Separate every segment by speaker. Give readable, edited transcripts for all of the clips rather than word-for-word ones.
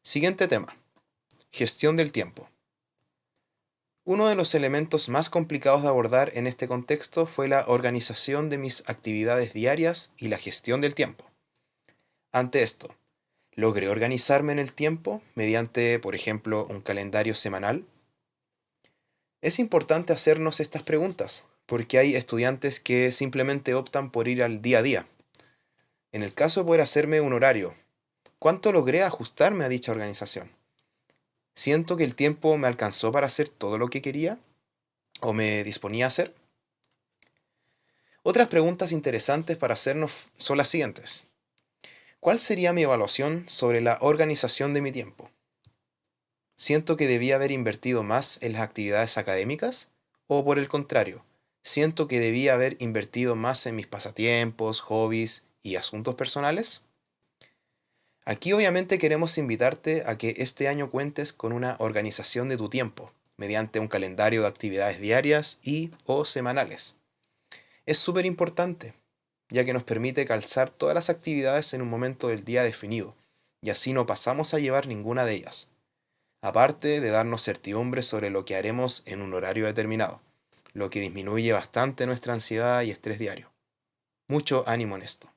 Speaker 1: Siguiente tema. Gestión del tiempo. Uno de los elementos más complicados de abordar en este contexto fue la organización de mis actividades diarias y la gestión del tiempo. Ante esto, ¿logré organizarme en el tiempo mediante, por ejemplo, un calendario semanal? Es importante hacernos estas preguntas, porque hay estudiantes que simplemente optan por ir al día a día. En el caso de poder hacerme un horario, ¿cuánto logré ajustarme a dicha organización? ¿Siento que el tiempo me alcanzó para hacer todo lo que quería o me disponía a hacer? Otras preguntas interesantes para hacernos son las siguientes. ¿Cuál sería mi evaluación sobre la organización de mi tiempo? ¿Siento que debía haber invertido más en las actividades académicas? ¿O por el contrario, siento que debía haber invertido más en mis pasatiempos, hobbies y asuntos personales? Aquí obviamente queremos invitarte a que este año cuentes con una organización de tu tiempo, mediante un calendario de actividades diarias y o semanales. Es súper importante, ya que nos permite calzar todas las actividades en un momento del día definido, y así no pasamos a llevar ninguna de ellas, aparte de darnos certidumbre sobre lo que haremos en un horario determinado, lo que disminuye bastante nuestra ansiedad y estrés diario. Mucho ánimo en esto.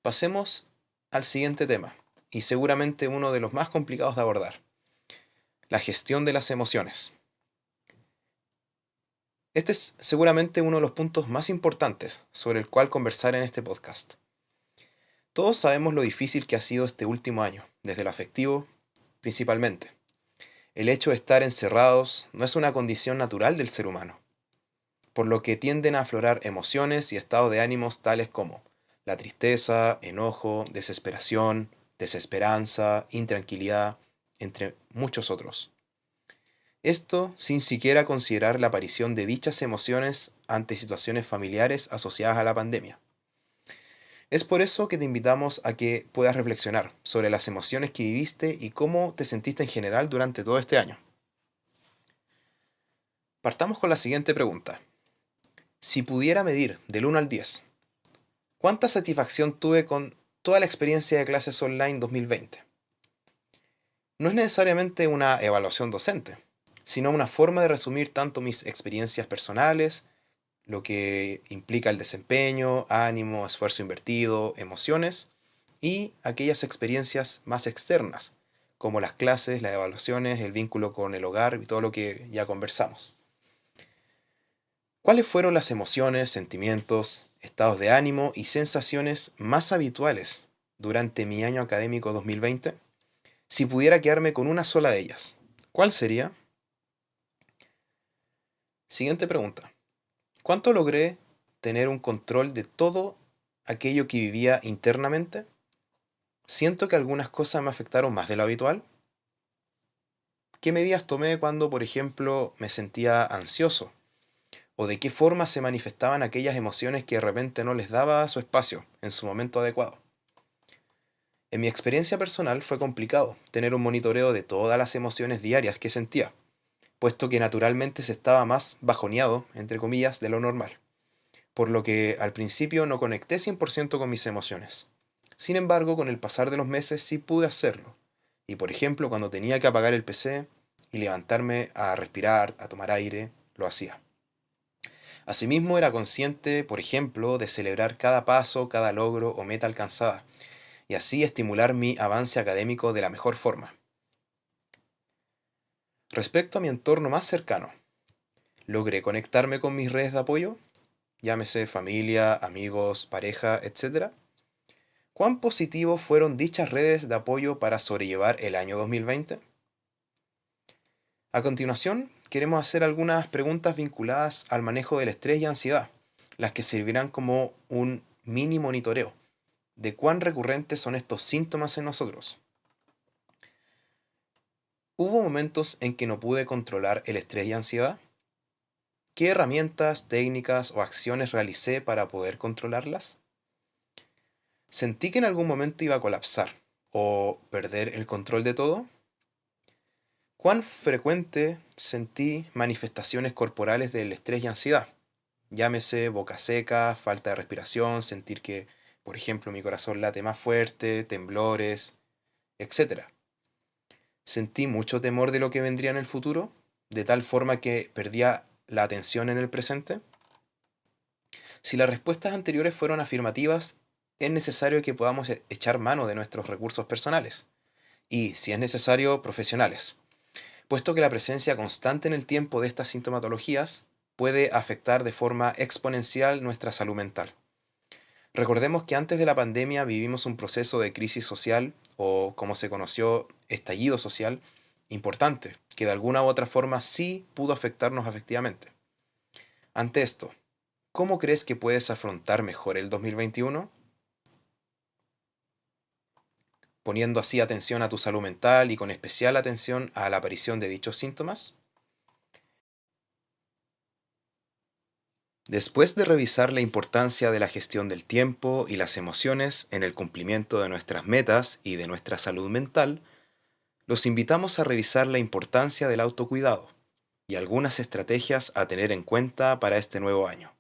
Speaker 1: Pasemos al siguiente tema, y seguramente uno de los más complicados de abordar, la gestión de las emociones. Este es seguramente uno de los puntos más importantes sobre el cual conversar en este podcast. Todos sabemos lo difícil que ha sido este último año, desde lo afectivo principalmente. El hecho de estar encerrados no es una condición natural del ser humano, por lo que tienden a aflorar emociones y estados de ánimos tales como la tristeza, enojo, desesperación, desesperanza, intranquilidad, entre muchos otros. Esto sin siquiera considerar la aparición de dichas emociones ante situaciones familiares asociadas a la pandemia. Es por eso que te invitamos a que puedas reflexionar sobre las emociones que viviste y cómo te sentiste en general durante todo este año. Partamos con la siguiente pregunta. Si pudiera medir del 1 al 10, ¿cuánta satisfacción tuve con toda la experiencia de clases online 2020? No es necesariamente una evaluación docente, sino una forma de resumir tanto mis experiencias personales, lo que implica el desempeño, ánimo, esfuerzo invertido, emociones, y aquellas experiencias más externas, como las clases, las evaluaciones, el vínculo con el hogar y todo lo que ya conversamos. ¿Cuáles fueron las emociones, sentimientos, estados de ánimo y sensaciones más habituales durante mi año académico 2020? Si pudiera quedarme con una sola de ellas, ¿cuál sería? Siguiente pregunta. ¿Cuánto logré tener un control de todo aquello que vivía internamente? ¿Siento que algunas cosas me afectaron más de lo habitual? ¿Qué medidas tomé cuando, por ejemplo, me sentía ansioso? ¿O de qué forma se manifestaban aquellas emociones que de repente no les daba su espacio en su momento adecuado? En mi experiencia personal fue complicado tener un monitoreo de todas las emociones diarias que sentía, puesto que naturalmente se estaba más bajoneado, entre comillas, de lo normal, por lo que al principio no conecté 100% con mis emociones. Sin embargo, con el pasar de los meses sí pude hacerlo, y por ejemplo, cuando tenía que apagar el PC y levantarme a respirar, a tomar aire, lo hacía. Asimismo, era consciente, por ejemplo, de celebrar cada paso, cada logro o meta alcanzada, y así estimular mi avance académico de la mejor forma. Respecto a mi entorno más cercano, ¿logré conectarme con mis redes de apoyo? Llámese familia, amigos, pareja, etcétera. ¿Cuán positivos fueron dichas redes de apoyo para sobrellevar el año 2020? A continuación, queremos hacer algunas preguntas vinculadas al manejo del estrés y ansiedad, las que servirán como un mini monitoreo de cuán recurrentes son estos síntomas en nosotros. ¿Hubo momentos en que no pude controlar el estrés y ansiedad? ¿Qué herramientas, técnicas o acciones realicé para poder controlarlas? ¿Sentí que en algún momento iba a colapsar o perder el control de todo? ¿Cuán frecuente sentí manifestaciones corporales del estrés y ansiedad? Llámese boca seca, falta de respiración, sentir que, por ejemplo, mi corazón late más fuerte, temblores, etcétera. Sentí mucho temor de lo que vendría en el futuro, de tal forma que perdía la atención en el presente. Si las respuestas anteriores fueron afirmativas, es necesario que podamos echar mano de nuestros recursos personales y, si es necesario, profesionales, puesto que la presencia constante en el tiempo de estas sintomatologías puede afectar de forma exponencial nuestra salud mental. Recordemos que antes de la pandemia vivimos un proceso de crisis social o, como se conoció, estallido social importante, que de alguna u otra forma sí pudo afectarnos afectivamente. Ante esto, ¿cómo crees que puedes afrontar mejor el 2021? Poniendo así atención a tu salud mental y con especial atención a la aparición de dichos síntomas. Después de revisar la importancia de la gestión del tiempo y las emociones en el cumplimiento de nuestras metas y de nuestra salud mental, los invitamos a revisar la importancia del autocuidado y algunas estrategias a tener en cuenta para este nuevo año.